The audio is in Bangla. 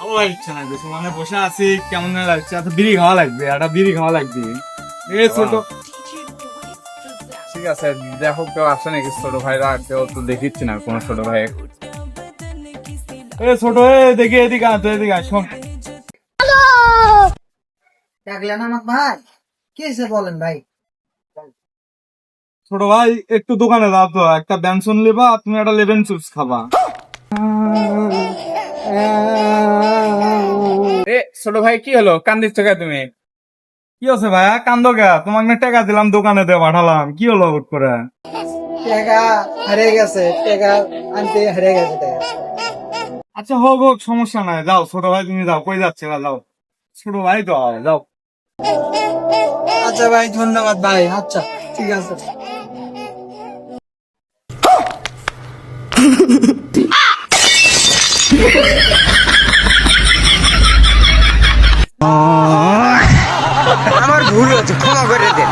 ভালো লাগছে না, বেশি মানে বসে আছি কেমন যেন লাগছে। একটা বিড়ি খাওয়া লাগবে, একটা বিড়ি খাওয়া লাগবে। এই ছোট, ঠিক আছে দেখো কেউ আসে নাকি ছোট ভাইরা, কেউ তো দেখিচ্ছি না কোনো ছোট ভাই। এ ছোট, দেখি এদিকে আয়, এদিকে আয়, শোন। ডাকলেন আমাকে ভাই? কি হয়েছে বলেন ভাই। ছোট ভাই একটু দোকানে যাও তো, একটা ব্যঞ্জন নেবা, তুমি একটা লেমন চিপস খাবা। এ ছোট ভাই কি হলো, কান্দিচ্ছ কে তুমি? কি হচ্ছে ভাইয়া, কান্দো কে? তোমাকে না টাকা দিলাম, দোকানে দিয়ে পাঠালাম, কি হলো হুট করে? টাকা হারিয়ে গেছে, টাকা আনতে হারিয়ে গেছে টাকা। আচ্ছা হোক হোক, সমস্যা নাই, যাও ছোট ভাই তুমি যাও, কই যাচ্ছে বা যাও, ছোট ভাই তো হয়, যাও। আচ্ছা ভাই, ধন্যবাদ ভাই। আচ্ছা ঠিক আছে। আমার ভুল হচ্ছে, ক্ষমা করে দেন।